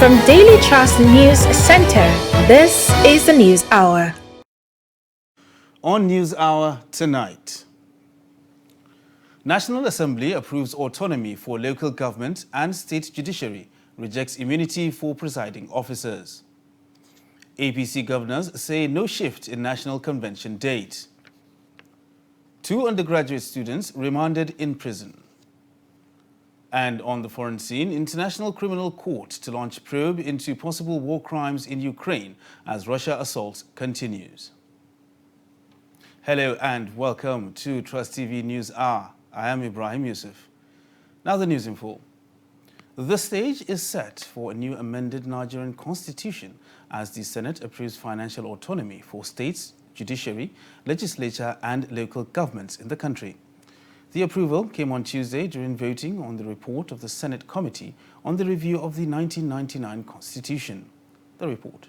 From Daily Trust News Center, this is the News Hour. On News Hour tonight, National Assembly approves autonomy for local government and state judiciary, rejects immunity for presiding officers. APC governors say no shift in National Convention date. 2 undergraduate students remanded in prison. And on the foreign scene, International Criminal Court to launch probe into possible war crimes in Ukraine as Russia assault continues. Hello and welcome to Trust TV News Hour. I am Ibrahim Yusuf. Now the news in full. The stage is set for a new amended Nigerian constitution as the Senate approves financial autonomy for states, judiciary, legislature and local governments in the country. The approval came on Tuesday during voting on the report of the Senate Committee on the review of the 1999 Constitution. The report.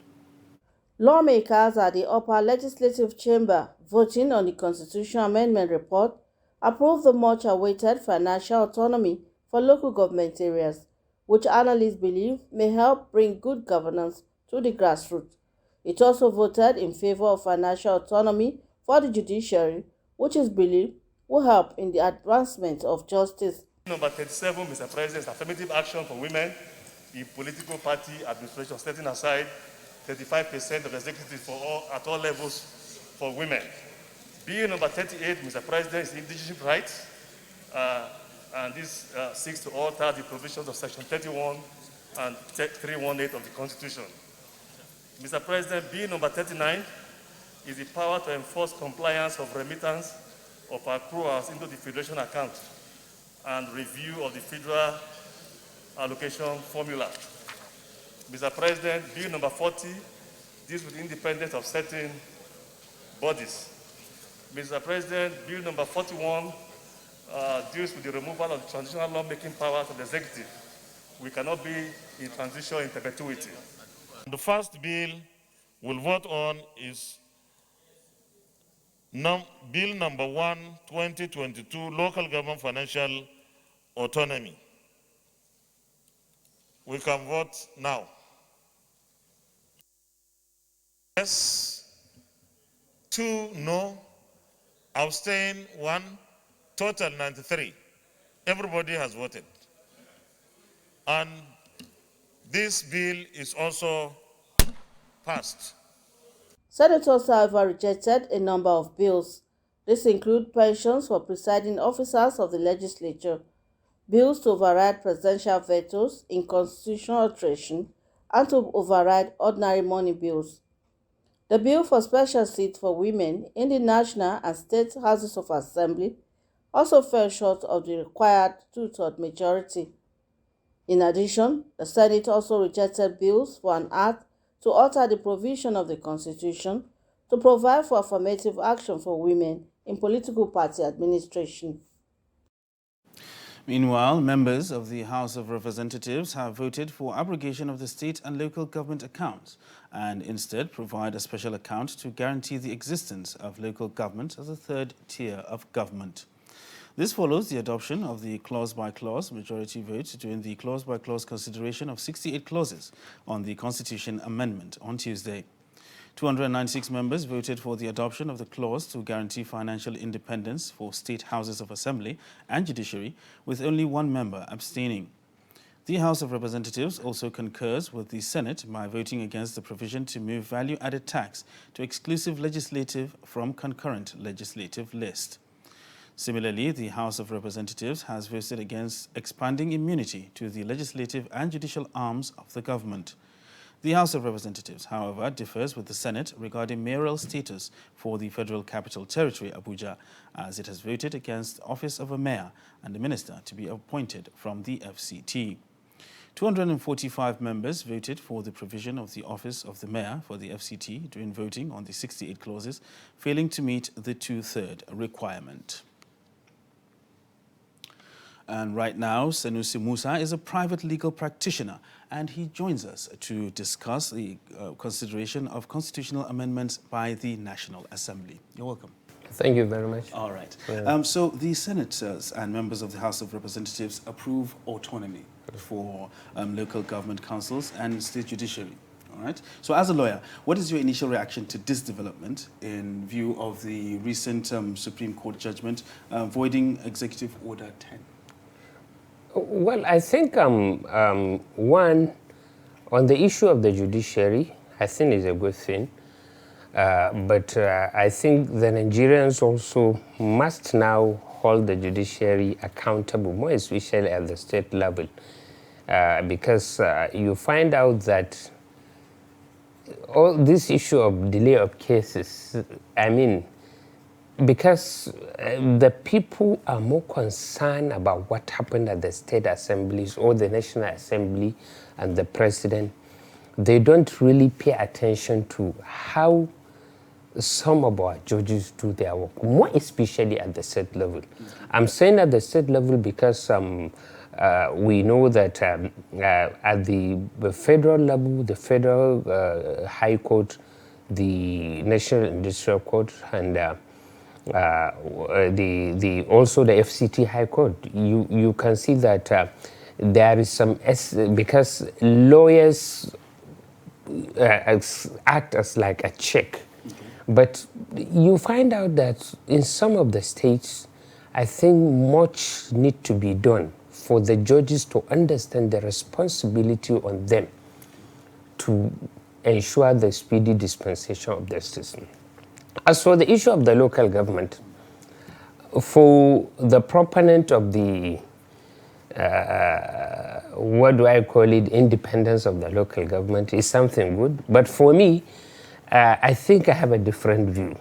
Lawmakers at the upper legislative chamber voting on the Constitution Amendment report approved the much-awaited financial autonomy for local government areas, which analysts believe may help bring good governance to the grassroots. It also voted in favor of financial autonomy for the judiciary, which is believed will help in the advancement of justice. Number 37, Mr. President, is affirmative action for women in political party administration, setting aside 35% of executive for at all levels for women. Bill number 38, Mr. President, is indigenous rights, and this seeks to alter the provisions of Section 31 and 318 of the Constitution. Mr. President, Bill number 39 is the power to enforce compliance of remittance of accruals into the Federation account and review of the federal allocation formula. Mr. President, Bill number 40 deals with the independence of certain bodies. Mr. President, Bill number 41 deals with the removal of the transitional lawmaking powers of the executive. We cannot be in transition in perpetuity. The first bill we'll vote on is Bill number 1, 2022, Local Government Financial Autonomy. We can vote now. Yes, 2 no, abstain 1, total 93. Everybody has voted. And this bill is also passed. Senators, however, rejected a number of bills. This includes pensions for presiding officers of the legislature, bills to override presidential vetoes in constitutional alteration, and to override ordinary money bills. The bill for special seats for women in the National and State Houses of Assembly also fell short of the required two-thirds majority. In addition, the Senate also rejected bills for an act to alter the provision of the Constitution to provide for affirmative action for women in political party administration. Meanwhile, members of the House of Representatives have voted for abrogation of the state and local government accounts and instead provide a special account to guarantee the existence of local government as a third tier of government. This follows the adoption of the clause-by-clause majority vote during the clause-by-clause consideration of 68 clauses on the Constitution Amendment on Tuesday. 296 members voted for the adoption of the clause to guarantee financial independence for state houses of assembly and judiciary, with only 1 member abstaining. The House of Representatives also concurs with the Senate by voting against the provision to move value-added tax to exclusive legislative from concurrent legislative list. Similarly, the House of Representatives has voted against expanding immunity to the legislative and judicial arms of the government. The House of Representatives, however, differs with the Senate regarding mayoral status for the Federal Capital Territory, Abuja, as it has voted against the office of a mayor and a minister to be appointed from the FCT. 245 members voted for the provision of the office of the mayor for the FCT during voting on the 68 clauses, failing to meet the two-thirds requirement. And right now, Sanusi Musa is a private legal practitioner, and he joins us to discuss the consideration of constitutional amendments by the National Assembly. You're welcome. Thank you very much. All right. Yeah. So the senators and members of the House of Representatives approve autonomy. for local government councils and state judiciary. All right. So as a lawyer, what is your initial reaction to this development in view of the recent Supreme Court judgment voiding Executive Order 10? Well, I think, one, on the issue of the judiciary, I think is a good thing. But I think the Nigerians also must now hold the judiciary accountable, more especially at the state level, because you find out that all this issue of delay of cases, I mean, because the people are more concerned about what happened at the state assemblies or the National Assembly and the president, they don't really pay attention to how some of our judges do their work, more especially at the state level. I'm saying at the state level because we know that at the federal level, the federal high court, the National Industrial Court, and also the FCT High Court, you can see that there is some, because lawyers act as like a check. But you find out that in some of the states, I think much need to be done for the judges to understand the responsibility on them to ensure the speedy dispensation of the system. As for the issue of the local government, for the proponent of the, what do I call it, independence of the local government is something good. But for me, I think I have a different view.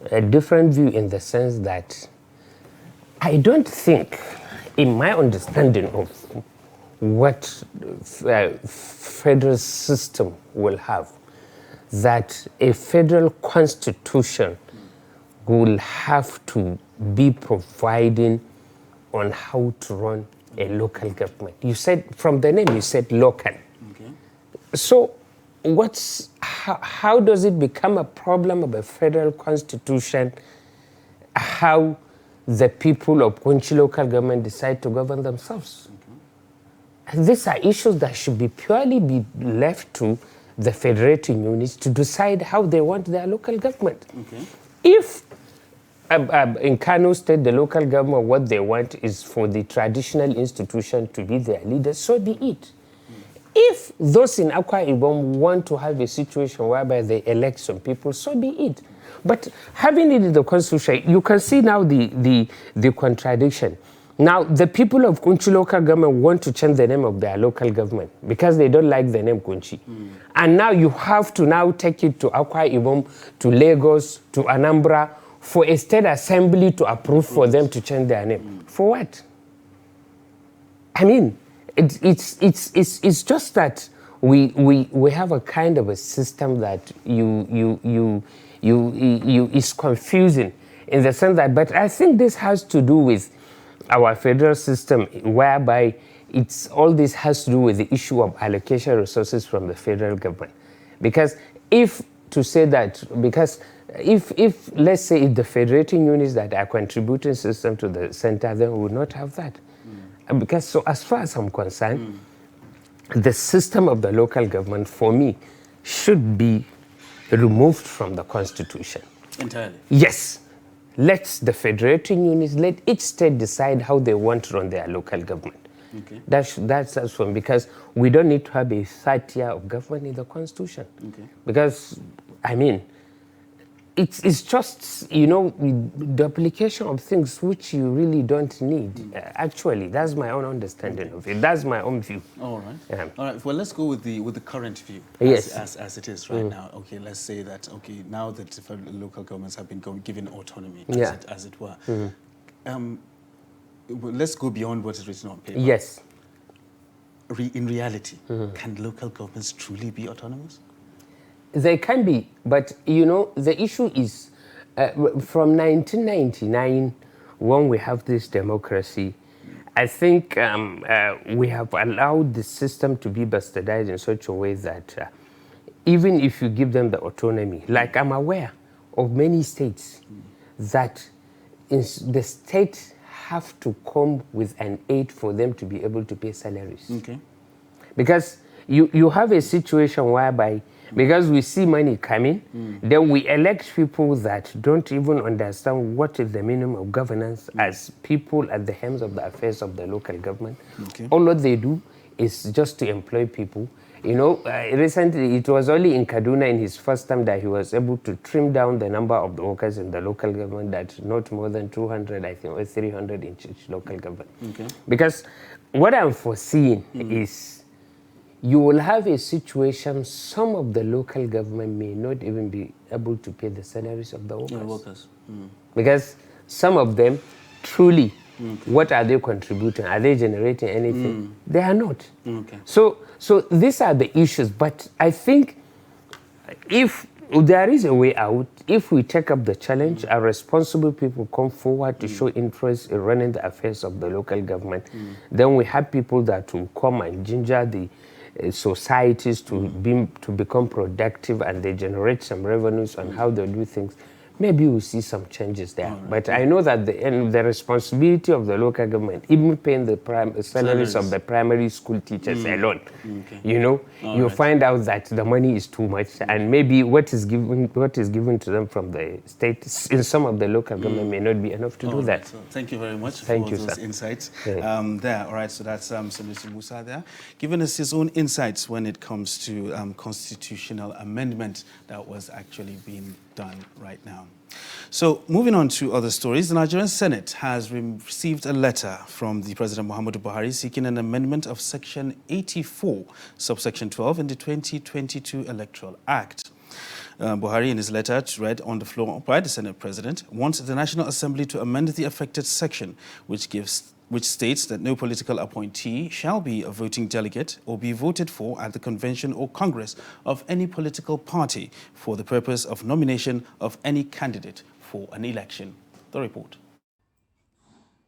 Okay. A different view in the sense that I don't think, in my understanding of what federal system will have, that a federal constitution will have to be providing on how to run a local government. You said, from the name, you said local. Okay. So how does it become a problem of a federal constitution, how the people of Kunchi local government decide to govern themselves? Okay. These are issues that should be purely left to the federating units to decide how they want their local government. Okay. If in Kano State, the local government, what they want is for the traditional institution to be their leaders, so be it. If those in Akwa Ibom want to have a situation whereby they elect some people, so be it. But having it in the constitution, you can see now the contradiction. Now, the people of Kunchi local government want to change the name of their local government because they don't like the name Kunchi. And now you have to now take it to Akwa Ibom, to Lagos, to Anambra, for a state assembly to approve for them to change their name. For what? I mean, it's just that we have a kind of a system that is confusing in the sense that, but I think this has to do with our federal system, whereby all this has to do with the issue of allocation resources from the federal government. Because if let's say if the federating units that are contributing system to the center, then we would not have that. Because so as far as I'm concerned, the system of the local government, for me, should be removed from the constitution. Entirely? Yes. Let the federating units, let each state decide how they want to run their local government. Okay. That's from, because we don't need to have a third tier of government in the constitution. Okay. Because, I mean, it's just, duplication of things which you really don't need. Actually, that's my own understanding of it. That's my own view. All right. Yeah. All right. Well, let's go with the current view. Yes. As it is right now. Okay. Let's say that now that local governments have been given autonomy, as it were. Let's go beyond what is written on paper. Yes. In reality, can local governments truly be autonomous? They can be, but the issue is from 1999, when we have this democracy, I think we have allowed the system to be bastardized in such a way that even if you give them the autonomy, like I'm aware of many states that the state have to come with an aid for them to be able to pay salaries. Okay. Because you have a situation whereby, because we see money coming, then we elect people that don't even understand what is the meaning of governance as people at the helms of the affairs of the local government. Okay. All what they do is just to employ people. You know, recently it was only in Kaduna in his first time that he was able to trim down the number of the workers in the local government, that not more than 200, I think, or 300 in each local government. Okay. Because what I'm foreseeing is you will have a situation, some of the local government may not even be able to pay the salaries of the workers. Because some of them, truly, what are they contributing? Are they generating anything? They are not. Okay. So these are the issues. But I think if there is a way out, if we take up the challenge, our responsible people come forward to show interest in running the affairs of the local government, then we have people that will come and ginger the societies to become productive, and they generate some revenues on how they do things. Maybe we'll see some changes there. But I know that the responsibility of the local government, even paying the salaries of the primary school teachers alone, you know, you find out that the money is too much, and maybe what is given to them from the state in some of the local government may not be enough to do that. So thank you very much for those insights. Yeah. There, all right, so that's Sanusi Musa there, giving us his own insights when it comes to constitutional amendment that was actually being done right now. So moving on to other stories, the Nigerian Senate has received a letter from the President Muhammadu Buhari seeking an amendment of Section 84, subsection 12 in the 2022 Electoral Act. Buhari, in his letter read on the floor by the Senate President, wants the National Assembly to amend the affected section, which states that no political appointee shall be a voting delegate or be voted for at the convention or congress of any political party for the purpose of nomination of any candidate for an election. The report.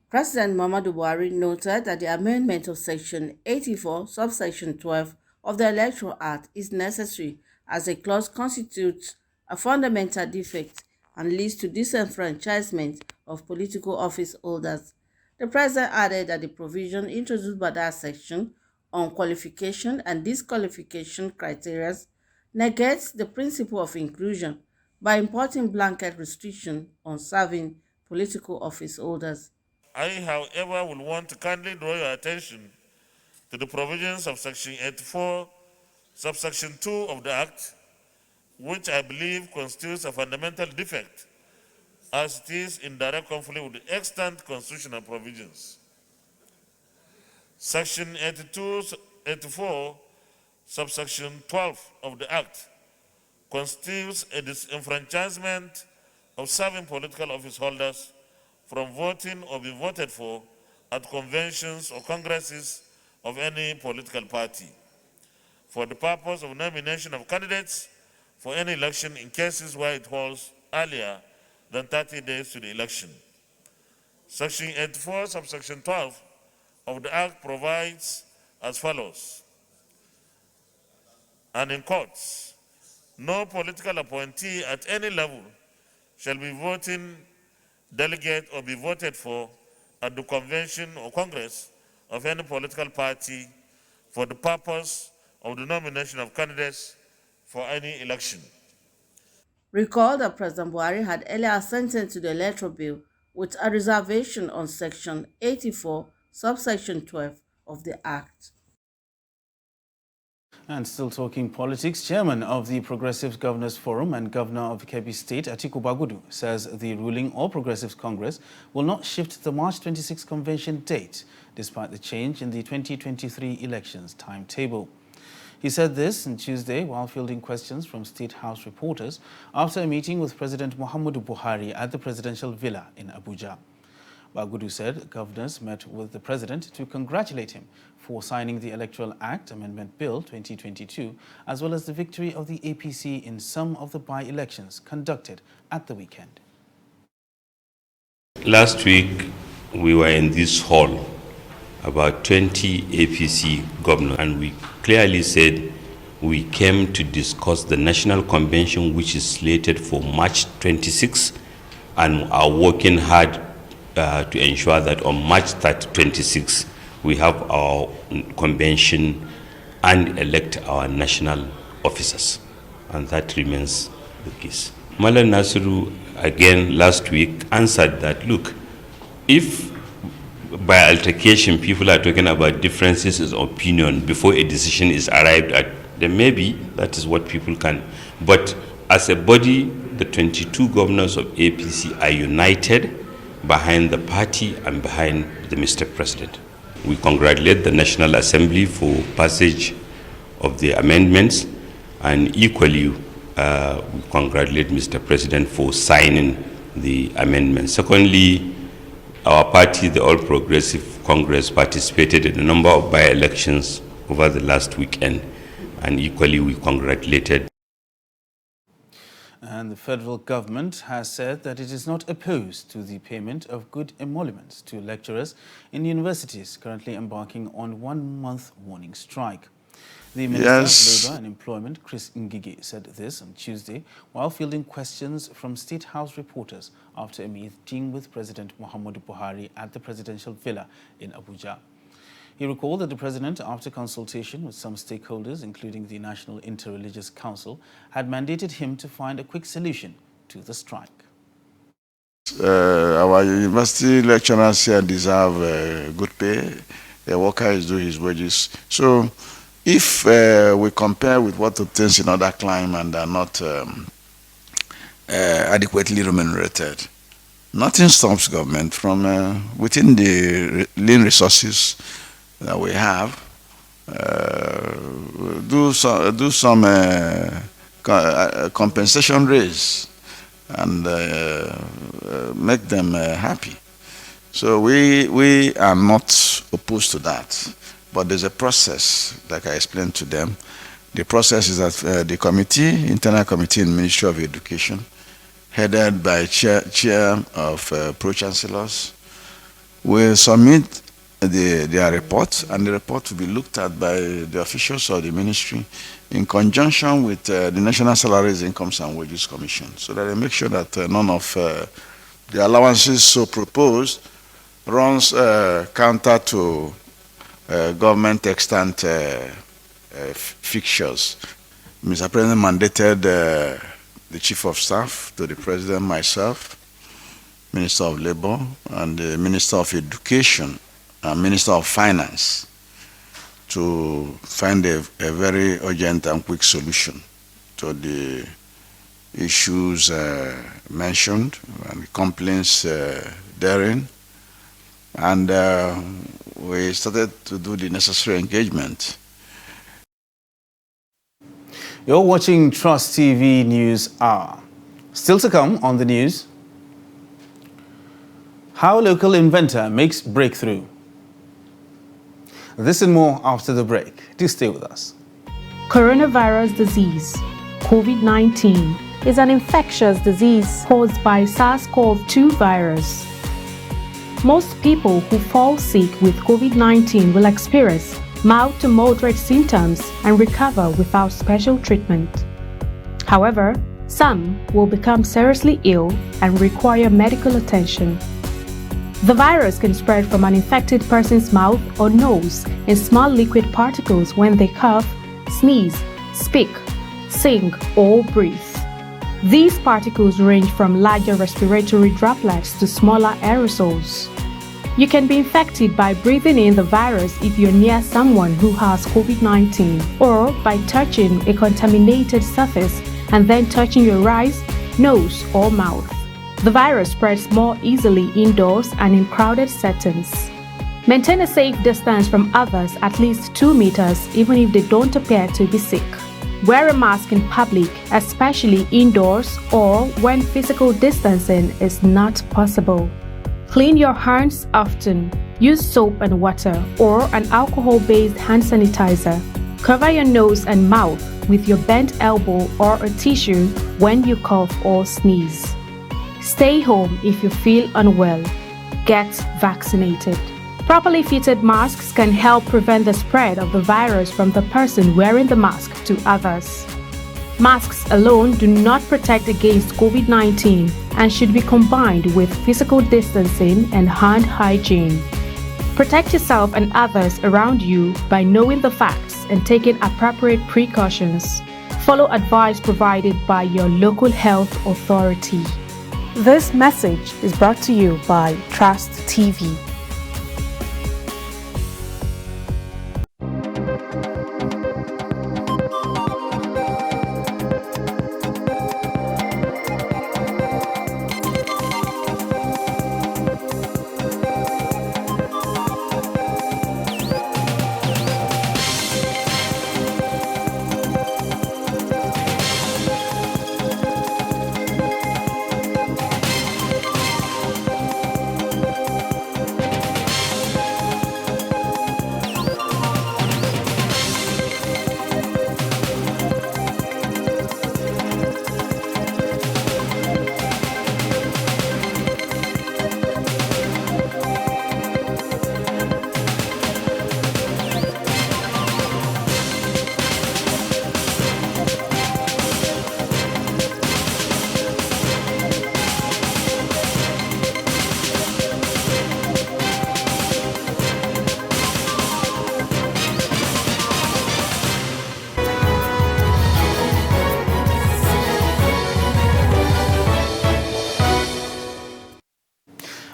President Muhammadu Buhari noted that the amendment of Section 84, subsection 12 of the Electoral Act is necessary as the clause constitutes a fundamental defect and leads to disenfranchisement of political office holders. The President added that the provision introduced by that section on qualification and disqualification criteria negates the principle of inclusion by imposing blanket restriction on serving political office holders. I, however, will want to kindly draw your attention to the provisions of Section 84, subsection 2 of the Act, which I believe constitutes a fundamental defect, as it is in direct conflict with the extant constitutional provisions. Section 84, subsection 12 of the Act constitutes a disenfranchisement of serving political office holders from voting or being voted for at conventions or congresses of any political party for the purpose of nomination of candidates for any election in cases where it falls earlier than 30 days to the election. Section 84, subsection 12 of the Act provides as follows, and in quotes, no political appointee at any level shall be voting delegate or be voted for at the convention or congress of any political party for the purpose of the nomination of candidates for any election. Recall that President Buhari had earlier assented to the electoral bill with a reservation on Section 84, subsection 12 of the Act. And still talking politics, Chairman of the Progressive Governors Forum and Governor of Kebbi State, Atiku Bagudu, says the ruling All Progressives Congress will not shift the March 26 convention date, despite the change in the 2023 elections timetable. He said this on Tuesday while fielding questions from State House reporters after a meeting with President Muhammadu Buhari at the presidential villa in Abuja. Bagudu said governors met with the president to congratulate him for signing the Electoral Act Amendment Bill 2022, as well as the victory of the APC in some of the by-elections conducted at the weekend. Last week, we were in this hall, about 20 APC governors, and we clearly said we came to discuss the National Convention, which is slated for March 26, and are working hard to ensure that on March 26 we have our convention and elect our national officers, and that remains the case. Malam Nasiru again last week answered that, look, if by altercation people are talking about differences of opinion before a decision is arrived at, then maybe that is what people can. But as a body, the 22 governors of APC are united behind the party and behind the Mr. President. We congratulate the National Assembly for passage of the amendments, and equally we congratulate Mr. President for signing the amendments. Secondly, our party, the All Progressive Congress, participated in a number of by-elections over the last weekend, and equally we congratulated. And the federal government has said that it is not opposed to the payment of good emoluments to lecturers in universities currently embarking on 1-month warning strike. The Minister of Labour and Employment, Chris Ngige, said this on Tuesday while fielding questions from State House reporters after a meeting with President Muhammadu Buhari at the Presidential Villa in Abuja. He recalled that the President, after consultation with some stakeholders, including the National Interreligious Council, had mandated him to find a quick solution to the strike. Our university lecturers here deserve good pay. The worker is due his wages. So, if we compare with what obtains in other climes and are not adequately remunerated, nothing stops government from, within the lean resources that we have, do some compensation raise and make them happy. So we are not opposed to that. But there's a process, like I explained to them. The process is that the committee, internal committee in Ministry of Education, headed by chair of pro-chancellors, will submit their report, and the report will be looked at by the officials of the ministry in conjunction with the National Salaries, Incomes and Wages Commission, so that they make sure that none of the allowances so proposed runs counter to government extant fixtures. Mr. President mandated the Chief of Staff to the President, myself, Minister of Labour, and the Minister of Education and Minister of Finance to find a very urgent and quick solution to the issues mentioned and the complaints therein. And we started to do the necessary engagement. You're watching Trust TV News Hour. Still to come on the news, how local inventor makes breakthrough. This and more after the break. Do stay with us. Coronavirus disease, COVID-19, is an infectious disease caused by SARS-CoV-2 virus. Most people who fall sick with COVID-19 will experience mild to moderate symptoms and recover without special treatment. However, some will become seriously ill and require medical attention. The virus can spread from an infected person's mouth or nose in small liquid particles when they cough, sneeze, speak, sing, or breathe. These particles range from larger respiratory droplets to smaller aerosols. You can be infected by breathing in the virus if you're near someone who has COVID-19, or by touching a contaminated surface and then touching your eyes, nose, or mouth. The virus spreads more easily indoors and in crowded settings. Maintain a safe distance from others at least 2 meters even if they don't appear to be sick. Wear a mask in public, especially indoors or when physical distancing is not possible. Clean your hands often. Use soap and water or an alcohol-based hand sanitizer. Cover your nose and mouth with your bent elbow or a tissue when you cough or sneeze. Stay home if you feel unwell. Get vaccinated. Properly fitted masks can help prevent the spread of the virus from the person wearing the mask to others. Masks alone do not protect against COVID-19 and should be combined with physical distancing and hand hygiene. Protect yourself and others around you by knowing the facts and taking appropriate precautions. Follow advice provided by your local health authority. This message is brought to you by Trust TV.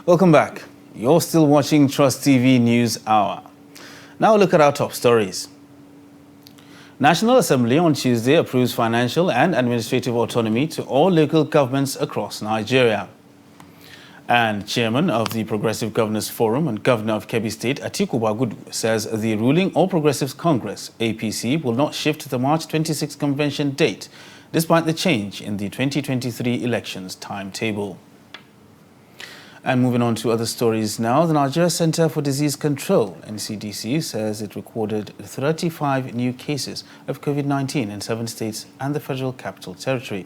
Welcome back. You're still watching Trust TV News Hour. Now look at our top stories. National Assembly on Tuesday approves financial and administrative autonomy to all local governments across Nigeria. And Chairman of the Progressive Governors Forum and Governor of Kebbi State, Atiku Bagudu, says the ruling All Progressives Congress, APC, will not shift the March 26 convention date, despite the change in the 2023 elections timetable. And moving on to other stories now, the Nigeria Center for Disease Control, NCDC, says it recorded 35 new cases of COVID-19 in 7 states and the Federal Capital Territory.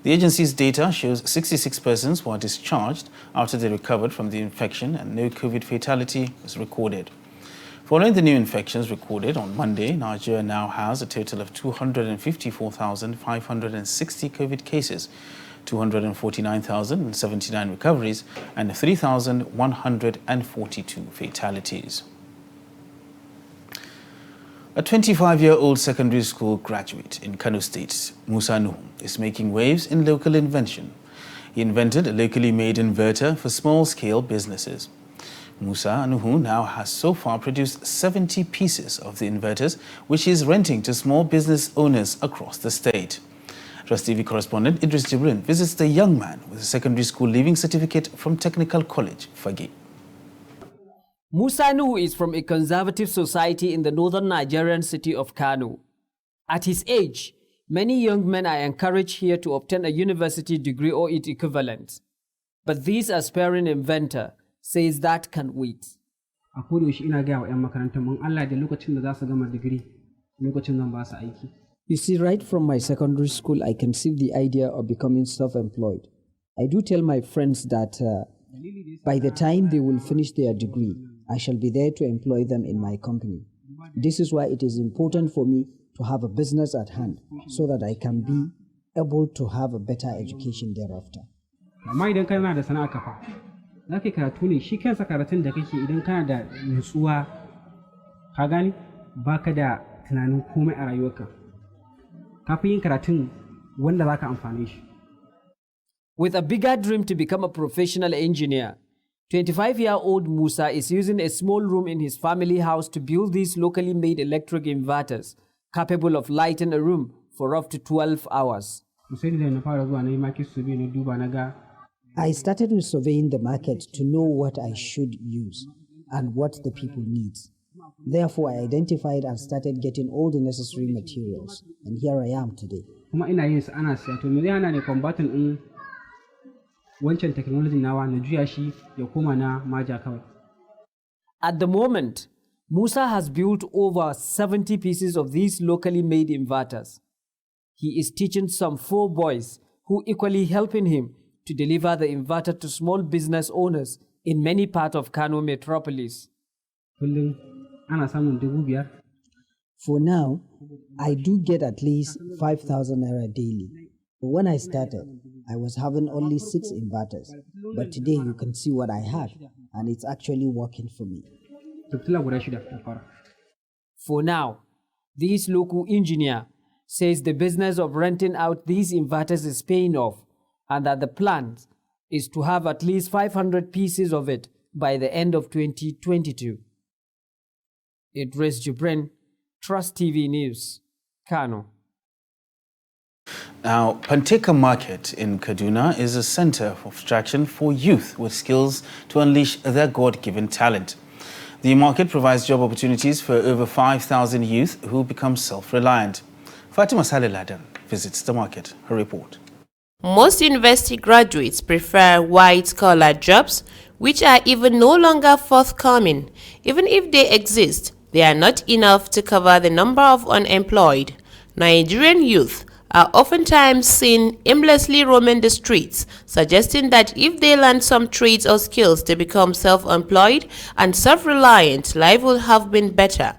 The agency's data shows 66 persons were discharged after they recovered from the infection and no COVID fatality was recorded. Following the new infections recorded on Monday, Nigeria now has a total of 254,560 COVID cases, 249,079 recoveries, and 3,142 fatalities. A 25-year-old secondary school graduate in Kano State, Musa Nuhu, is making waves in local invention. He invented a locally made inverter for small-scale businesses. Musa Nuhu now has so far produced 70 pieces of the inverters, which he is renting to small business owners across the state. Trust TV correspondent Idris Jibrin visits the young man with a secondary school leaving certificate from Technical College, Fagge. Musa Nuhu is from a conservative society in the northern Nigerian city of Kano. At his age, many young men are encouraged here to obtain a university degree or its equivalent. But this aspiring inventor says that can wait. You see, right from my secondary school, I conceived the idea of becoming self-employed. I do tell my friends that by the time they will finish their degree, I shall be there to employ them in my company. This is why it is important for me to have a business at hand so that I can be able to have a better education thereafter. With a bigger dream to become a professional engineer, 25-year-old Musa is using a small room in his family house to build these locally made electric inverters capable of lighting a room for up to 12 hours. I started with surveying the market to know what I should use and what the people need. Therefore, I identified and started getting all the necessary materials, and here I am today. At the moment, Musa has built over 70 pieces of these locally made inverters. He is teaching some 4 boys who equally helping him to deliver the inverter to small business owners in many parts of Kano metropolis. For now, I do get at least 5,000 naira daily. But when I started, I was having only 6 inverters, but today you can see what I have, and it's actually working for me. For now, this local engineer says the business of renting out these inverters is paying off, and that the plan is to have at least 500 pieces of it by the end of 2022. Idris Jibrin, Trust TV News, Kano. Now, Panteka Market in Kaduna is a center of attraction for youth with skills to unleash their God-given talent. The market provides job opportunities for over 5,000 youth who become self-reliant. Fatima Saleh Laden visits the market. Her report. Most university graduates prefer white-collar jobs, which are even no longer forthcoming. Even if they exist, they are not enough to cover the number of unemployed. Nigerian youth are oftentimes seen aimlessly roaming the streets, suggesting that if they learn some trades or skills to become self-employed and self-reliant, life would have been better.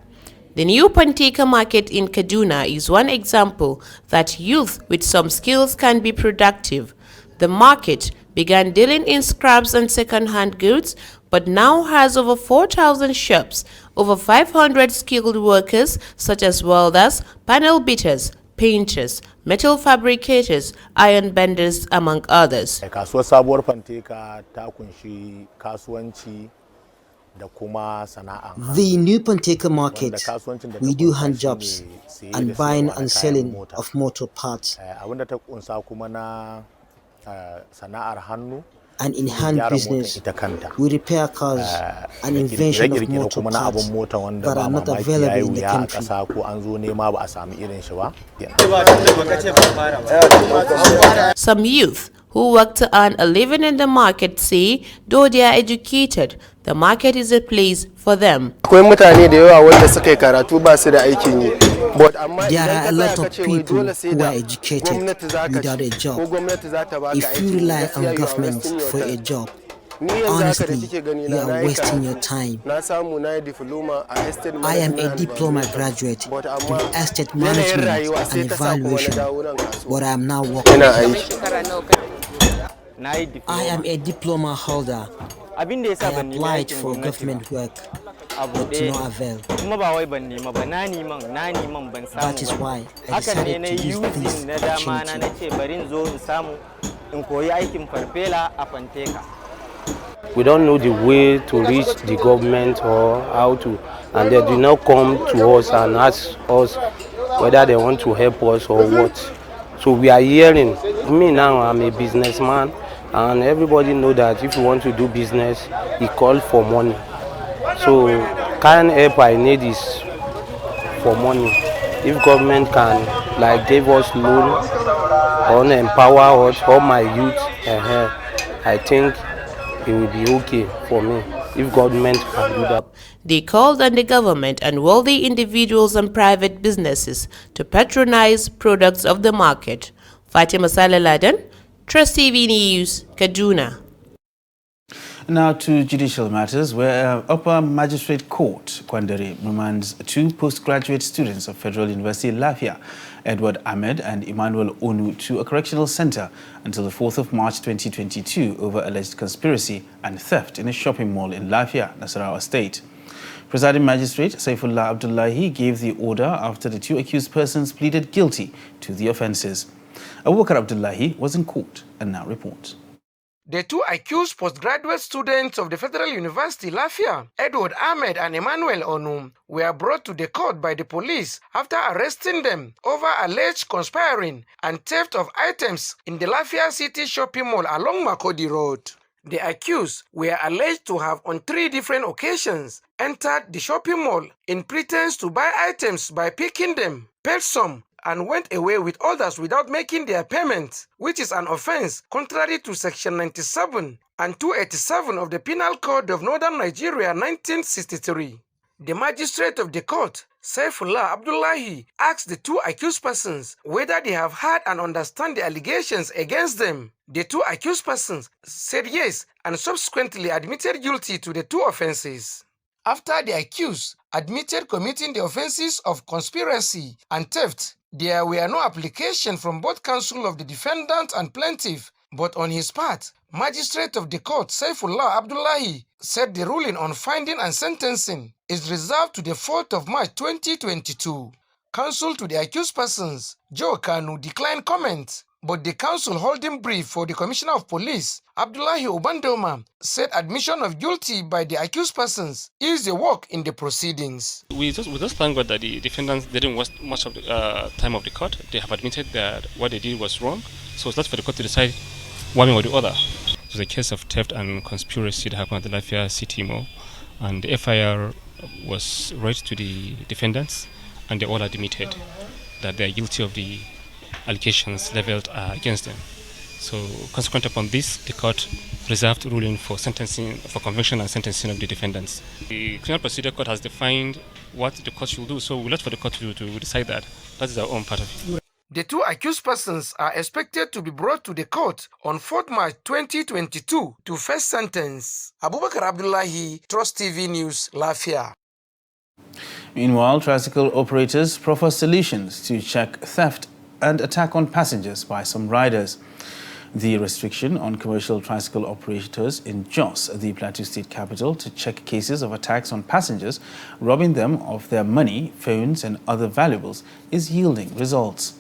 The new Panteka Market in Kaduna is one example that youth with some skills can be productive. The market began dealing in scraps and second-hand goods, but now has over 4,000 shops, over 500 skilled workers such as welders, panel beaters, painters, metal fabricators, iron benders, among others. Kasuwar sabuwar Panteka ta kunshi kasuwanci da kuma sana'a. The new Panteka Market, we do hand jobs and buying and selling of motor parts. Abinda ta kunsa kuma na sana'ar hannu. And in hand business, we repair cars and invention of motor parts that are not available in the country. Some youth who work to earn a living in the market say, though they are educated, the market is a place for them. There are a lot of people who are educated without a job. If you rely on government for a job, honestly, you are wasting your time. I am a diploma graduate in estate management and evaluation, but I am now working. I am a diploma holder. I applied for government work, but to no avail. That is why I decided to use this opportunity. We don't know the way to reach the government or how to, and they do not come to us and ask us whether they want to help us or what. So we are hearing. Me now, I'm a businessman, and everybody know that if you want to do business, you call for money. So kind help I need is for money. If government can like give us loan or empower us or my youth, I think it will be okay for me if government can do that. They called on the government and wealthy individuals and private businesses to patronize products of the market. Fatima Saleh Laden, Trust TV News, Kaduna. Now to judicial matters, where Upper Magistrate Court, Kwandere, remands 2 postgraduate students of Federal University Lafia, Edward Ahmed and Emmanuel Onu, to a correctional center until the 4th of March 2022 over alleged conspiracy and theft in a shopping mall in Lafia, Nasarawa State. Presiding Magistrate Saifullah Abdullahi gave the order after the 2 accused persons pleaded guilty to the offences. Abubakar Abdullahi was in court and now reports. The 2 accused postgraduate students of the Federal University Lafia, Edward Ahmed and Emmanuel Onu, were brought to the court by the police after arresting them over alleged conspiring and theft of items in the Lafia City shopping mall along Makodi Road. The accused were alleged to have on 3 different occasions entered the shopping mall in pretense to buy items by picking them, paid some, and went away with others without making their payment, which is an offense contrary to Section 97 and 287 of the Penal Code of Northern Nigeria 1963. The magistrate of the court, Saifullah Abdullahi, asked the 2 accused persons whether they have heard and understand the allegations against them. The 2 accused persons said yes and subsequently admitted guilty to the 2 offenses. After the accused admitted committing the offenses of conspiracy and theft, there were no application from both counsel of the defendant and plaintiff But on his part, Magistrate of the Court Saifullah Abdullahi said the ruling on finding and sentencing is reserved to the 4th of March 2022. Counsel to the accused persons, Joe Kanu, declined comment, but the counsel holding brief for the Commissioner of Police, Abdullahi Obandoma, said admission of guilty by the accused persons is a walk in the proceedings. We just thank God that the defendants didn't waste much of the time of the court. They have admitted that what they did was wrong, so it's not for the court to decide one way or the other. It was a case of theft and conspiracy that happened at the Lafia City Mall, and the FIR was read to the defendants, and they all admitted that they are guilty of the allegations leveled against them. So, consequent upon this, the court reserved ruling for sentencing, for conviction and sentencing of the defendants. The Criminal Procedure Court has defined what the court should do, so we left for the court to decide that. That is our own part of it. The two accused persons are expected to be brought to the court on 4th March 2022 to face sentence. Abubakar Abdullahi, Trust TV News, Lafia. Meanwhile, tricycle operators proffer solutions to check theft and attack on passengers by some riders. The restriction on commercial tricycle operators in Jos, the Plateau State capital, to check cases of attacks on passengers, robbing them of their money, phones and other valuables, is yielding results.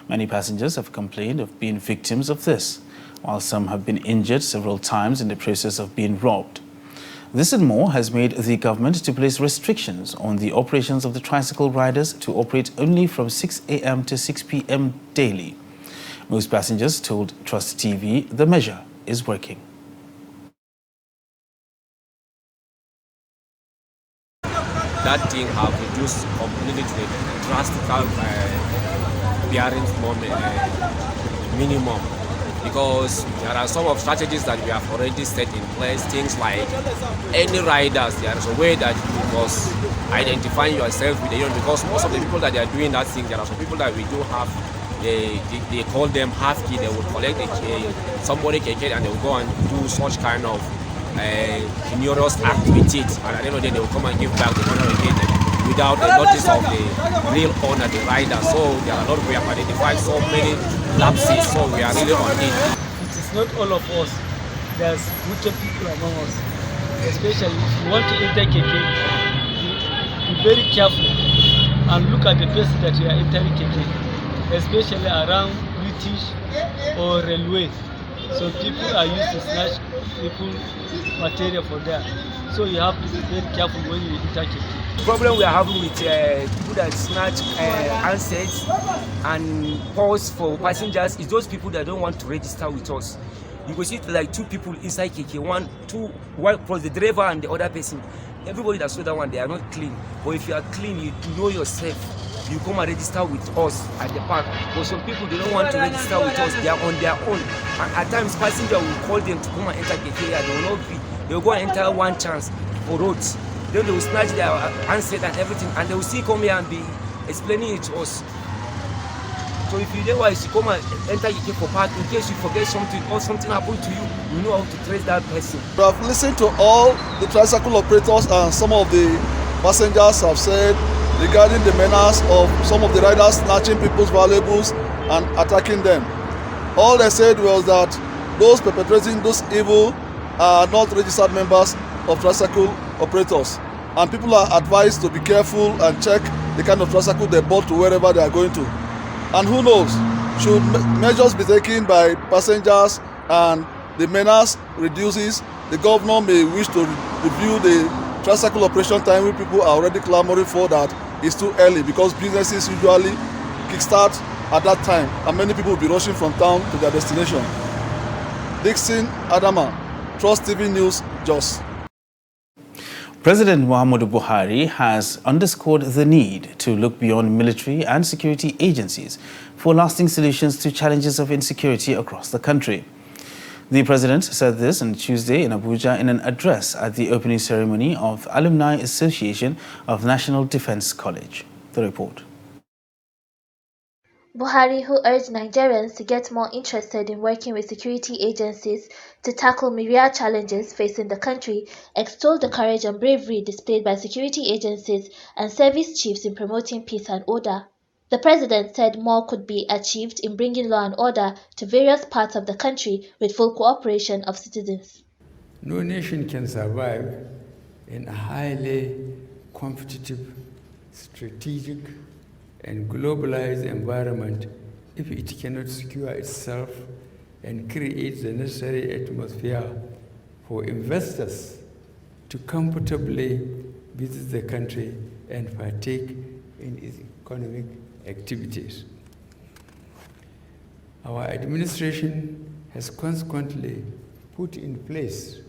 Many passengers have complained of being victims of this, while some have been injured several times in the process of being robbed. This and more has made the government to place restrictions on the operations of the tricycle riders to operate only from 6 a.m. to 6 p.m. daily. Most passengers told Trust TV the measure is working. That thing have reduced completely to a drastic minimum, because there are some of strategies that we have already set in place. Things like any riders, there is a way that you must identify yourself with the union, because most of the people that they are doing that thing, there are some people that we do have, they call them half key. They will collect somebody keke and they will go and do such kind of humorous act with it, and at the end of the day they will come and give back the money again without the notice of the real owner, the rider. So there are a lot of, we have identified so many lapses, so we are really on it. It is not all of us. There's wicked people among us. Especially if you want to enter KK, be very careful and look at the place that you are entering KK, especially around British or railway. So people are used to snatch people material for that. So you have to be very careful when you enter KK. The problem we are having with people that snatch handsets and pause for passengers is those people that don't want to register with us. You can see like two people inside KK, one plus the driver and the other person. Everybody that saw that one, they are not clean. But if you are clean, you know yourself, you come and register with us at the park. But some people, they don't want to register with us, they are on their own. And at times, passenger will call them to come and enter KK, and they will not be. They will go and enter one chance for roads. Then they will snatch their handset and everything, and they will still come here and be explaining it to us. So if you otherwise you come and enter KK for park, in case you forget something or something happened to you, you know how to trace that person. We have listened to all the tricycle operators, and some of the passengers have said regarding the menace of some of the riders snatching people's valuables and attacking them. All they said was that those perpetrating this evil are not registered members of tricycle operators, and people are advised to be careful and check the kind of tricycle they bought to wherever they are going to. And who knows, should measures be taken by passengers and the menace reduces, the governor may wish to review the tricycle operation time, which people are already clamoring for that is too early, because businesses usually kickstart at that time and many people will be rushing from town to their destination. Dixon Adama, Trust TV News, Jos. President Muhammadu Buhari has underscored the need to look beyond military and security agencies for lasting solutions to challenges of insecurity across the country. The president said this on Tuesday in Abuja in an address at the opening ceremony of Alumni Association of National Defense College. The report. Buhari, who urged Nigerians to get more interested in working with security agencies to tackle myriad challenges facing the country, extolled the courage and bravery displayed by security agencies and service chiefs in promoting peace and order. The president said more could be achieved in bringing law and order to various parts of the country with full cooperation of citizens. No nation can survive in a highly competitive, strategic, and globalized environment if it cannot secure itself and create the necessary atmosphere for investors to comfortably visit the country and partake in its economic activities. Our administration has consequently put in place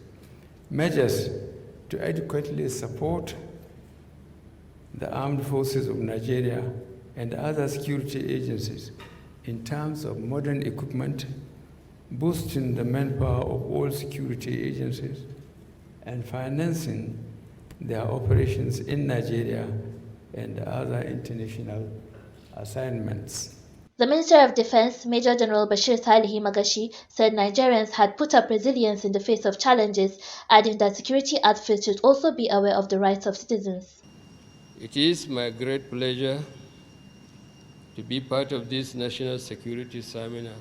measures to adequately support the armed forces of Nigeria and other security agencies in terms of modern equipment, boosting the manpower of all security agencies, and financing their operations in Nigeria and other international assignments. The Minister of Defense, Major General Bashir Salihi Magashi, said Nigerians had put up resilience in the face of challenges, adding that security outfits should also be aware of the rights of citizens. It is my great pleasure to be part of this national security seminar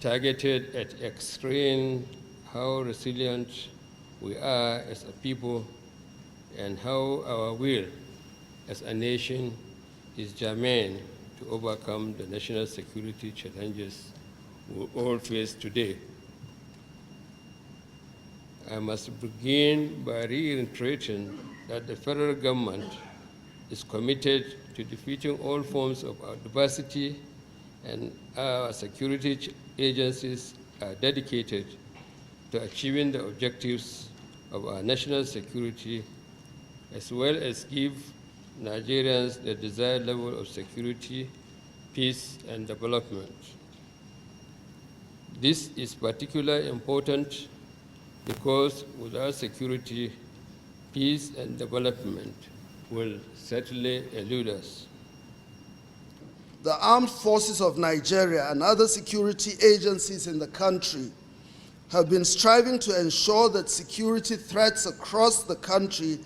targeted at explaining how resilient we are as a people and how our will as a nation is germane to overcome the national security challenges we all face today. I must begin by reiterating that the federal government is committed to defeating all forms of adversity, and our security agencies are dedicated to achieving the objectives of our national security, as well as give Nigerians the desired level of security, peace, and development. This is particularly important because without security, peace and development will certainly elude us. The armed forces of Nigeria and other security agencies in the country have been striving to ensure that security threats across the country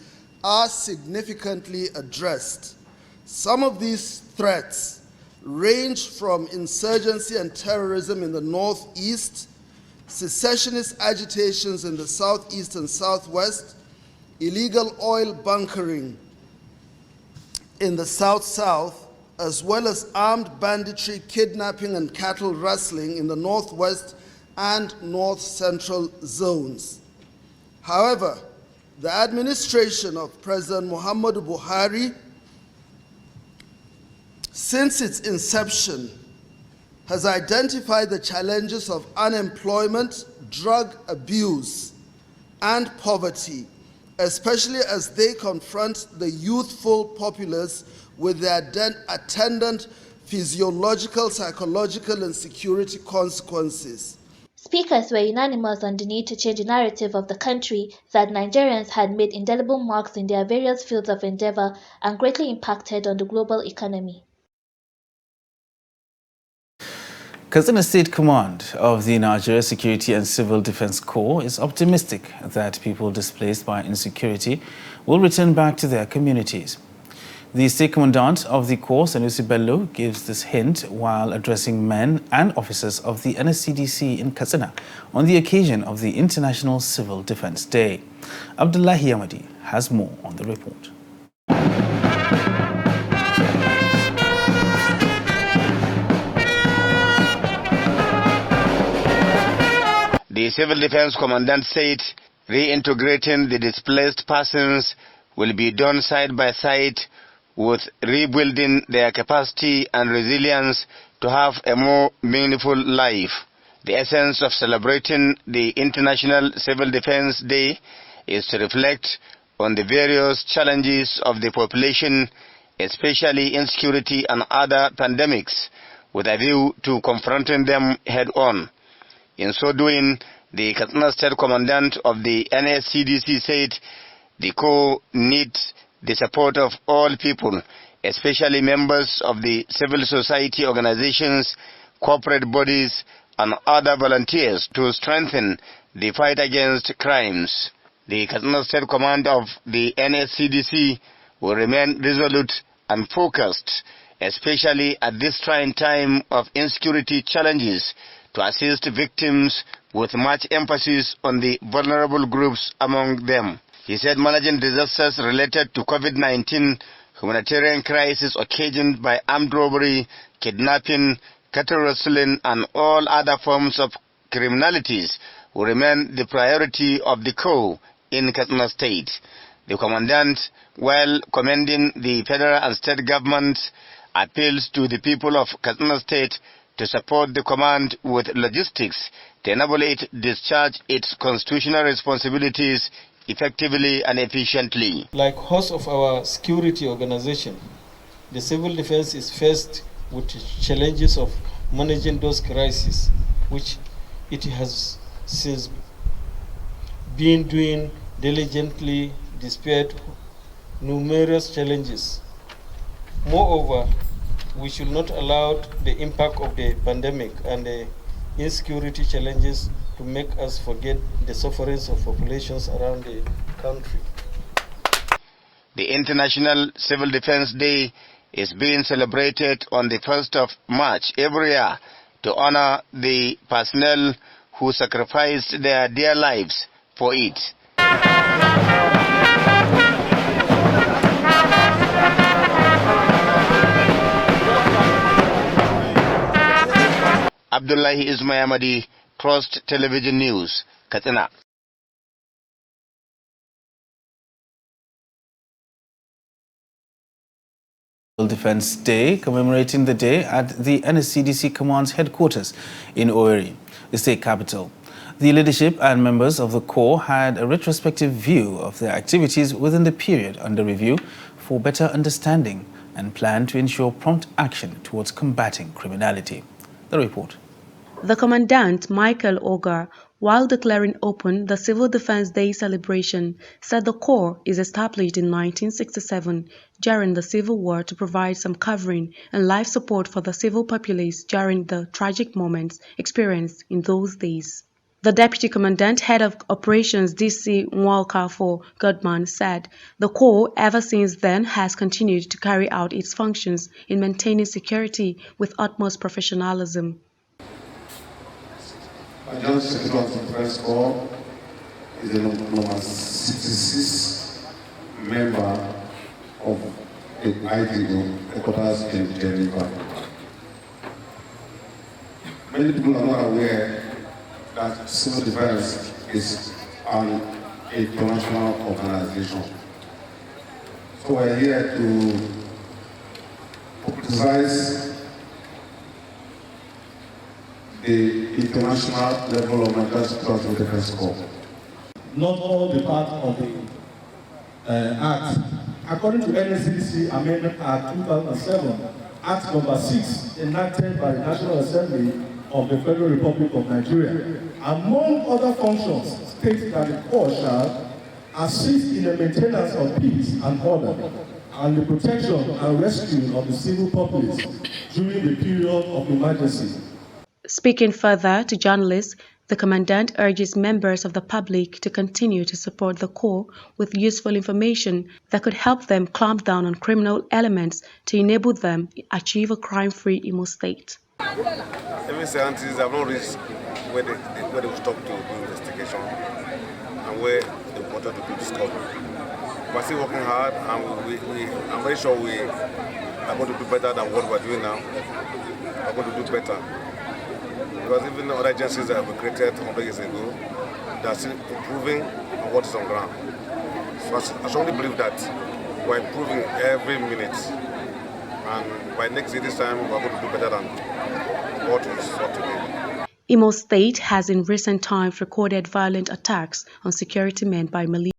are significantly addressed. Some of these threats range from insurgency and terrorism in the northeast, secessionist agitations in the southeast and southwest, illegal oil bunkering in the south-south, as well as armed banditry, kidnapping, and cattle rustling in the northwest and north-central zones. However, the administration of President Muhammadu Buhari, since its inception, has identified the challenges of unemployment, drug abuse, and poverty, especially as they confront the youthful populace with their attendant physiological, psychological, and security consequences. Speakers were unanimous on the need to change the narrative of the country that Nigerians had made indelible marks in their various fields of endeavor and greatly impacted on the global economy. Katsina State Command of the Nigeria Security and Civil Defense Corps is optimistic that people displaced by insecurity will return back to their communities. The State Commandant of the Corps, Sanusi Bello, gives this hint while addressing men and officers of the NSCDC in Katsina on the occasion of the International Civil Defense Day. Abdullahi Yamadi has more on the report. The Civil Defense Commandant said reintegrating the displaced persons will be done side by side with rebuilding their capacity and resilience to have a more meaningful life. The essence of celebrating the International Civil Defense Day is to reflect on the various challenges of the population, especially insecurity and other pandemics, with a view to confronting them head-on. In so doing, the Katsina State Commandant of the NSCDC said the Corps needs the support of all people, especially members of the civil society organizations, corporate bodies, and other volunteers to strengthen the fight against crimes. The Katsina State Command of the NSCDC will remain resolute and focused especially at this trying time of insecurity challenges, to assist victims with much emphasis on the vulnerable groups among them. He said managing disasters related to COVID-19, humanitarian crisis occasioned by armed robbery, kidnapping, cattle rustling, and all other forms of criminalities will remain the priority of the Corps in Katsina State. The Commandant, while commending the federal and state governments, appeals to the people of Katsina State to support the command with logistics to enable it discharge its constitutional responsibilities effectively and efficiently. Like host of our security organization, the civil defense is faced with challenges of managing those crises, which it has since been doing diligently despite numerous challenges. Moreover, we should not allow the impact of the pandemic and the insecurity challenges to make us forget the sufferings of populations around the country. The International Civil Defense Day is being celebrated on the 1st of March every year to honor the personnel who sacrificed their dear lives for it. Abdullahi Ismayamadi, Trust Television News, Katsina. Defense Day, commemorating the day at the NSCDC Command's headquarters in Owerri, the state capital. The leadership and members of the Corps had a retrospective view of their activities within the period under review for better understanding and plan to ensure prompt action towards combating criminality. The report. The Commandant, Michael Ogar, while declaring open the Civil Defense Day celebration, said the Corps is established in 1967 during the Civil War to provide some covering and life support for the civil populace during the tragic moments experienced in those days. The Deputy Commandant, Head of Operations DC Nwalkafo Godman, said the Corps ever since then has continued to carry out its functions in maintaining security with utmost professionalism. Adjunct Secretary of Defense Corps is the number 66 member of the IT group, headquarters in Geneva. Many people are not aware that civil defense is an international organization. So we're here to publicize the international level of Nigeria Defense Corps. Not all the part of the Act. According to NSCDC Amendment Act 2007, Act number 6, enacted by the National Assembly of the Federal Republic of Nigeria, among other functions, states that the Corps shall assist in the maintenance of peace and order and the protection and rescue of the civil populace during the period of emergency. Speaking further to journalists, the Commandant urges members of the public to continue to support the Corps with useful information that could help them clamp down on criminal elements to enable them achieve a crime-free Imo State. Even scientists have not reached where they will stop to do investigation and where they wanted to do discovery. We're still working hard, and I'm very sure we are going to do better than what we're doing now. We're going to do better. Because even other agencies that were created 100 years ago, they are still improving on what is on ground. So I strongly believe that we're improving every minute. And by next year, this time, we're going to do better than what we saw today. Imo State has in recent times recorded violent attacks on security men by militia.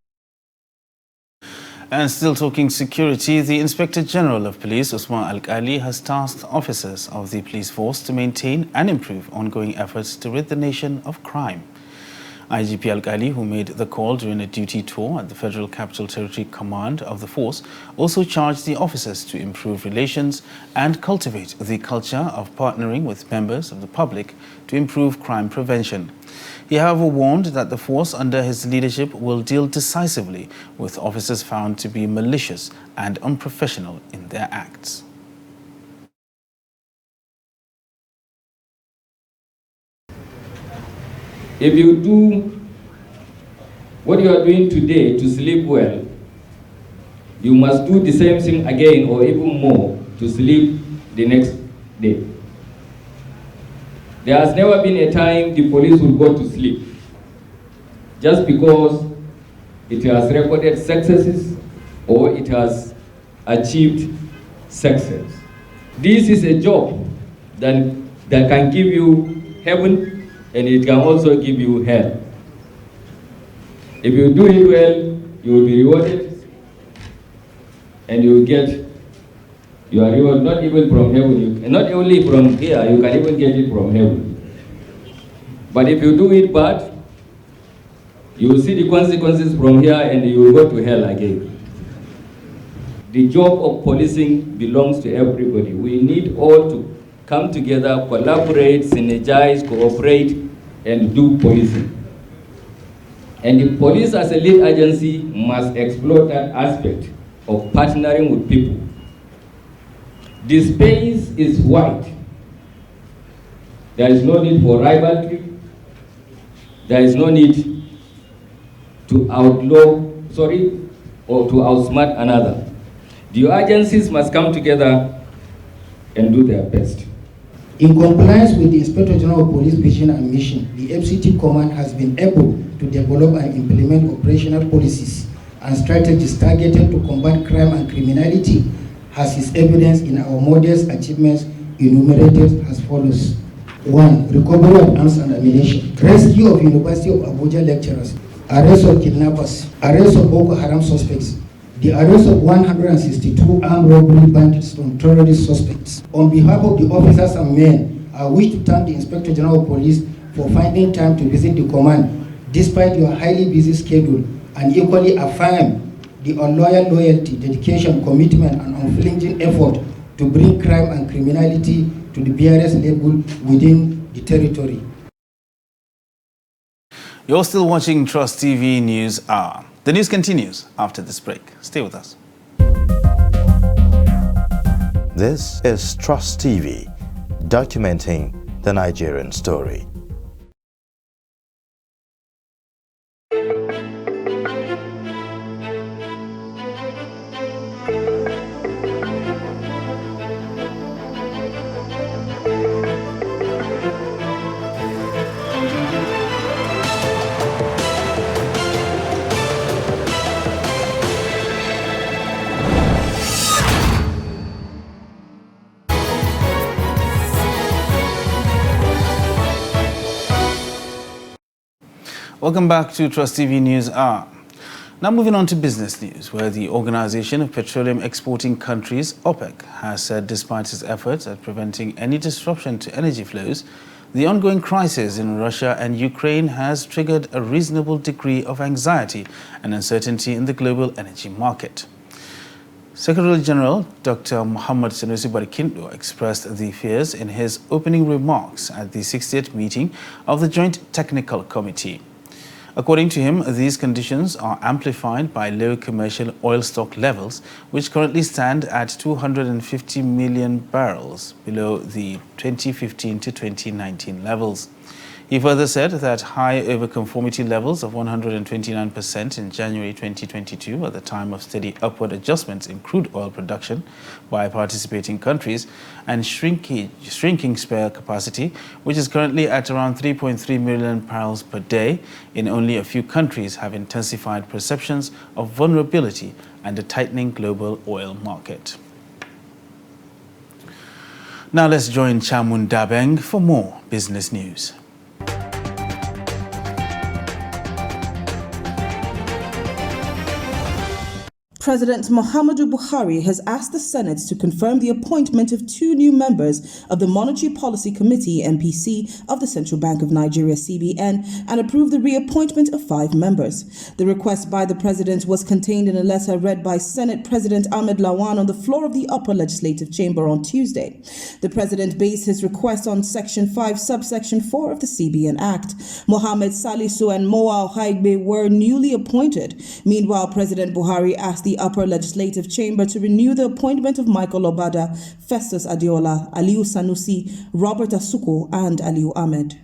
And still talking security, the Inspector General of Police, Usman Alkali, has tasked officers of the police force to maintain and improve ongoing efforts to rid the nation of crime. IGP Alkali, who made the call during a duty tour at the Federal Capital Territory Command of the force, also charged the officers to improve relations and cultivate the culture of partnering with members of the public to improve crime prevention. He, however, warned that the force under his leadership will deal decisively with officers found to be malicious and unprofessional in their acts. If you do what you are doing today to sleep well, you must do the same thing again or even more to sleep the next day. There has never been a time the police will go to sleep just because it has recorded successes or it has achieved success. This is a job that can give you heaven and it can also give you hell. If you do it well, you will be rewarded and you will get your reward not even from heaven, and not only from here, you can even get it from heaven. But if you do it bad, you will see the consequences from here and you will go to hell again. The job of policing belongs to everybody. We need all to come together, collaborate, synergize, cooperate, and do policing. And the police as a lead agency must explore that aspect of partnering with people. The space is wide. There is no need for rivalry. There is no need to or to outsmart another. The agencies must come together and do their best. In compliance with the Inspector General of Police vision and mission, the FCT Command has been able to develop and implement operational policies and strategies targeted to combat crime and criminality, as is evidence in our modest achievements enumerated as follows. 1. Recovery of arms and ammunition. Rescue of University of Abuja lecturers. Arrest of kidnappers. Arrest of Boko Haram suspects. The arrest of 162 armed robbery bandits from terrorist suspects. On behalf of the officers and men, I wish to thank the Inspector General of Police for finding time to visit the command, despite your highly busy schedule, and equally affirm the unloyal loyalty, dedication, commitment, and unflinching effort to bring crime and criminality to the barest level within the territory. You're still watching Trust TV News Hour. The news continues after this break. Stay with us. This is Trust TV, documenting the Nigerian story. Welcome back to Trust TV News Hour. Now moving on to business news, where the Organization of Petroleum Exporting Countries, OPEC, has said despite its efforts at preventing any disruption to energy flows, the ongoing crisis in Russia and Ukraine has triggered a reasonable degree of anxiety and uncertainty in the global energy market. Secretary General Dr. Muhammad Sanusi Barikindo expressed the fears in his opening remarks at the 60th meeting of the Joint Technical Committee. According to him, these conditions are amplified by low commercial oil stock levels, which currently stand at 250 million barrels below the 2015 to 2019 levels. He further said that high overconformity levels of 129% in January 2022 at the time of steady upward adjustments in crude oil production by participating countries and shrinking spare capacity, which is currently at around 3.3 million barrels per day in only a few countries, have intensified perceptions of vulnerability and a tightening global oil market. Now let's join Chamun Dabeng for more business news. President Muhammadu Buhari has asked the Senate to confirm the appointment of 2 new members of the Monetary Policy Committee (MPC) of the Central Bank of Nigeria (CBN) and approve the reappointment of 5 members. The request by the President was contained in a letter read by Senate President Ahmed Lawan on the floor of the Upper Legislative Chamber on Tuesday. The President based his request on Section 5, Subsection 4 of the CBN Act. Mohammed Salisu and Moa Ohaigbe were newly appointed. Meanwhile, President Buhari asked the Upper Legislative Chamber to renew the appointment of Michael Obada, Festus Adiola, Aliu Sanusi, Robert Asuko, and Aliu Ahmed.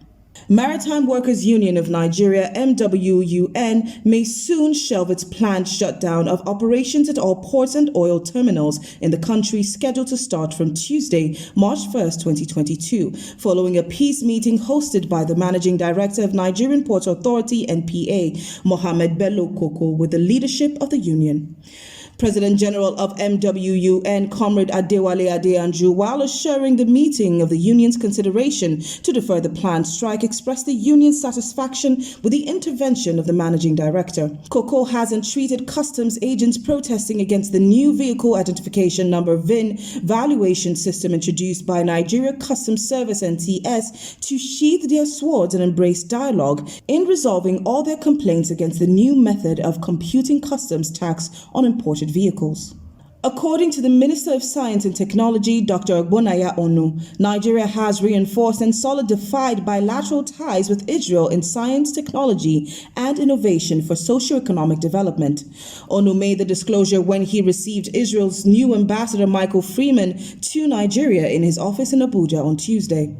Maritime Workers Union of Nigeria, MWUN, may soon shelve its planned shutdown of operations at all ports and oil terminals in the country, scheduled to start from Tuesday, March 1st, 2022, following a peace meeting hosted by the Managing Director of Nigerian Port Authority, NPA, Mohammed Bello Koko, with the leadership of the union. President General of MWUN, Comrade Adewale Adeyanju, while assuring the meeting of the union's consideration to defer the planned strike, expressed the union's satisfaction with the intervention of the managing director. Koko has entreated customs agents protesting against the new vehicle identification number VIN valuation system introduced by Nigeria Customs Service NTS to sheathe their swords and embrace dialogue in resolving all their complaints against the new method of computing customs tax on imported vehicles. According to the Minister of Science and Technology, Dr. Ogbonnaya Onu, Nigeria has reinforced and solidified bilateral ties with Israel in science, technology, and innovation for socio-economic development. Onu made the disclosure when he received Israel's new ambassador Michael Freeman to Nigeria in his office in Abuja on Tuesday.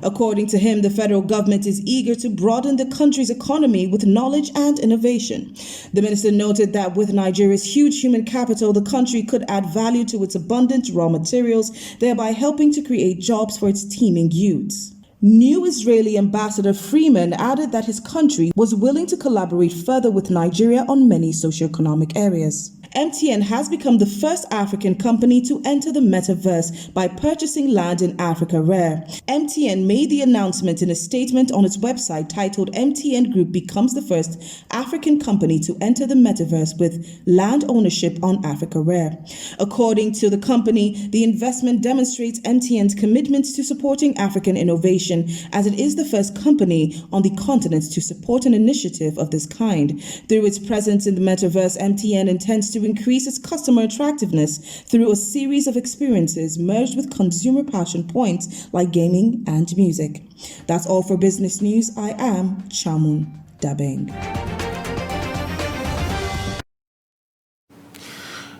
According to him, the federal government is eager to broaden the country's economy with knowledge and innovation. The minister noted that with Nigeria's huge human capital, the country could add value to its abundant raw materials, thereby helping to create jobs for its teeming youths. New Israeli ambassador Freeman added that his country was willing to collaborate further with Nigeria on many socioeconomic areas. MTN has become the first African company to enter the metaverse by purchasing land in Africa Rare. MTN made the announcement in a statement on its website titled MTN Group becomes the first African company to enter the metaverse with land ownership on Africa Rare. According to the company, the investment demonstrates MTN's commitment to supporting African innovation, as it is the first company on the continent to support an initiative of this kind. Through its presence in the metaverse, MTN intends to increase its customer attractiveness through a series of experiences merged with consumer passion points like gaming and music. That's all for business news. I am Chamun Dabeng.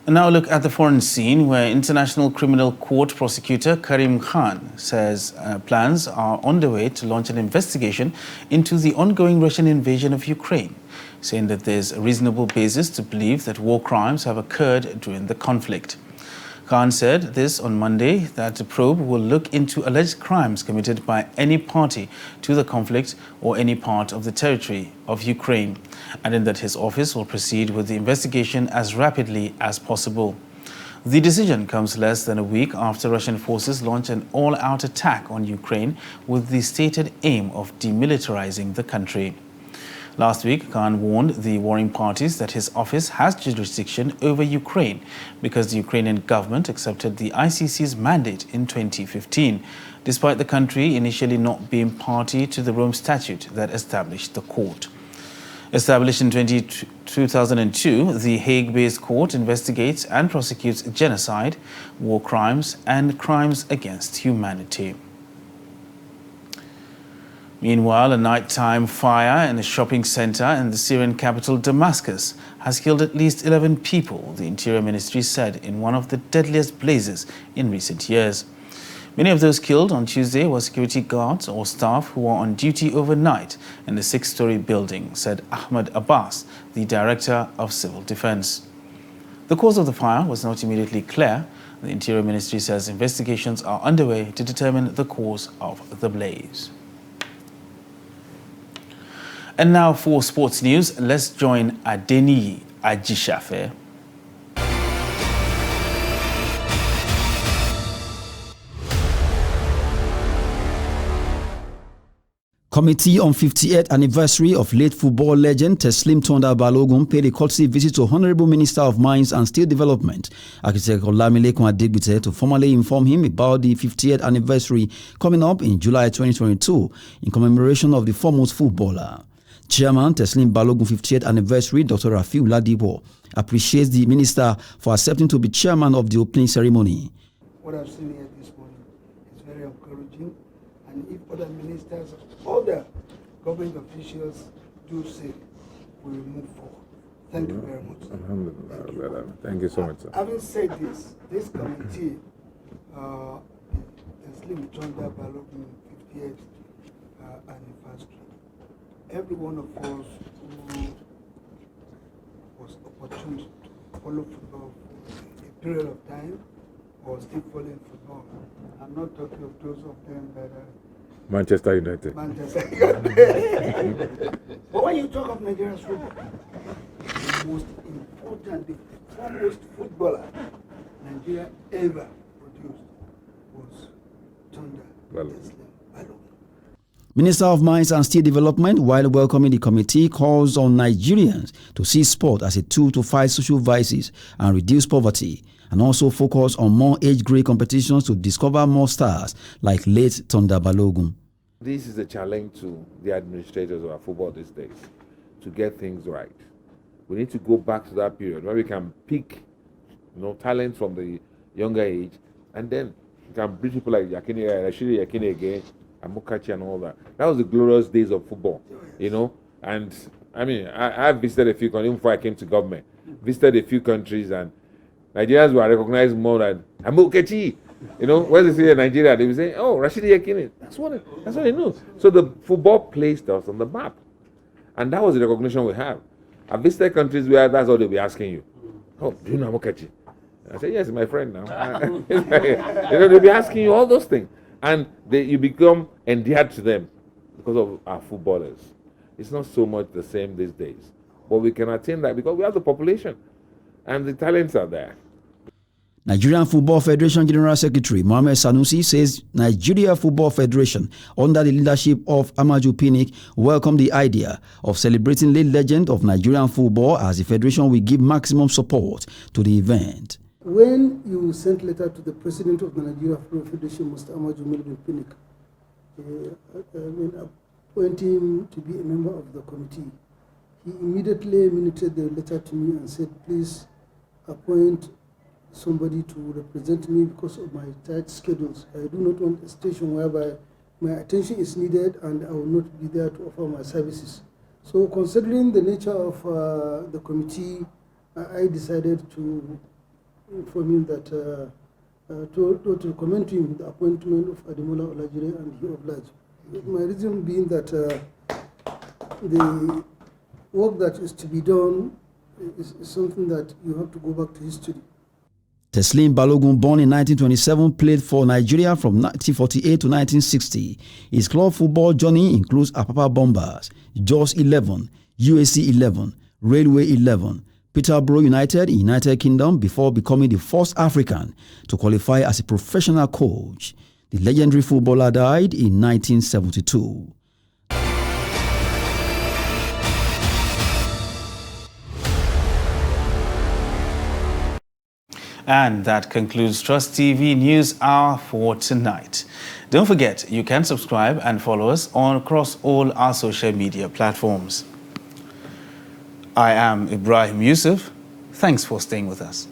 And now look at the foreign scene, where International Criminal Court prosecutor Karim Khan says plans are underway to launch an investigation into the ongoing Russian invasion of Ukraine, saying that there's a reasonable basis to believe that war crimes have occurred during the conflict. Khan said this on Monday, that the probe will look into alleged crimes committed by any party to the conflict or any part of the territory of Ukraine, adding that his office will proceed with the investigation as rapidly as possible. The decision comes less than a week after Russian forces launched an all-out attack on Ukraine with the stated aim of demilitarizing the country. Last week, Khan warned the warring parties that his office has jurisdiction over Ukraine because the Ukrainian government accepted the ICC's mandate in 2015, despite the country initially not being party to the Rome Statute that established the court. Established in 2002, the Hague-based court investigates and prosecutes genocide, war crimes, and crimes against humanity. Meanwhile, a nighttime fire in a shopping center in the Syrian capital Damascus has killed at least 11 people, the Interior Ministry said, in one of the deadliest blazes in recent years. Many of those killed on Tuesday were security guards or staff who were on duty overnight in the 6-story building, said Ahmed Abbas, the Director of Civil Defense. The cause of the fire was not immediately clear. The Interior Ministry says investigations are underway to determine the cause of the blaze. And now for sports news, let's join Adeniyi Ajishafe. Committee on 58th anniversary of late football legend Teslim Tonda Balogun paid a courtesy visit to Honorable Minister of Mines and Steel Development, Architect Olamilekun Adegbite, to formally inform him about the 58th anniversary coming up in July 2022 in commemoration of the foremost footballer. Chairman Teslim Balogun 58th anniversary, Dr. Rafiu Ladipo, appreciates the minister for accepting to be chairman of the opening ceremony. What I've seen here this morning is very encouraging, and if other ministers, other government officials do say, we will move forward. Thank you very much. Thank you so much, sir. Having said this committee, Teslim Tonda Balogun 58th anniversary. Every one of us who was opportune to follow football for a period of time or still following football. I'm not talking of those of them that are Manchester United. Manchester United. But when you talk of Nigeria's football, the most important, the foremost footballer Nigeria ever produced was Thunder Teslim Balogun. Minister of Mines and Steel Development, while welcoming the committee, calls on Nigerians to see sport as a tool to fight social vices and reduce poverty, and also focus on more age-grade competitions to discover more stars like late Thunder Balogun. This is a challenge to the administrators of our football these days, to get things right. We need to go back to that period where we can pick, talent from the younger age, and then we can bring people like Rashidi Yakini again, Amokachi and all that. That was the glorious days of football, And I mean, I visited a few countries, even before I came to government, visited a few countries, and Nigerians were recognized more than Amokachi. When they say Nigeria, they will say, oh, Rashidi Yakini. That's what they know. So the football placed us on the map. And that was the recognition we have. I visited countries where that's all they'll be asking you. Oh, do you know Amokachi? I said, yes, my friend now. They'll be asking you all those things. And you become endeared to them because of our footballers. It's not so much the same these days. But we can attain that because we have the population. And the talents are there. Nigerian Football Federation General Secretary Mohammed Sanusi says Nigeria Football Federation, under the leadership of Amaju Pinnick, welcomed the idea of celebrating late legend of Nigerian football, as the federation will give maximum support to the event. When you sent letter to the president of the Nigeria Football Federation, Mr. Amaju Melvin Pinnick, appointing him to be a member of the committee, he immediately minuted the letter to me and said, please appoint somebody to represent me because of my tight schedules. I do not want a station whereby my attention is needed and I will not be there to offer my services. So considering the nature of the committee, I decided to inform him that to recommend to him the appointment of Ademola Olajire, and he obliged. My reason being that the work that is to be done is something that you have to go back to history. Teslim Balogun, born in 1927, played for Nigeria from 1948 to 1960. His club football journey includes Apapa Bombers, Jos 11, UAC 11, Railway 11, Peterborough United in United Kingdom, before becoming the first African to qualify as a professional coach. The legendary footballer died in 1972. And that concludes Trust TV News Hour for tonight. Don't forget, you can subscribe and follow us across all our social media platforms. I am Ibrahim Yusuf. Thanks for staying with us.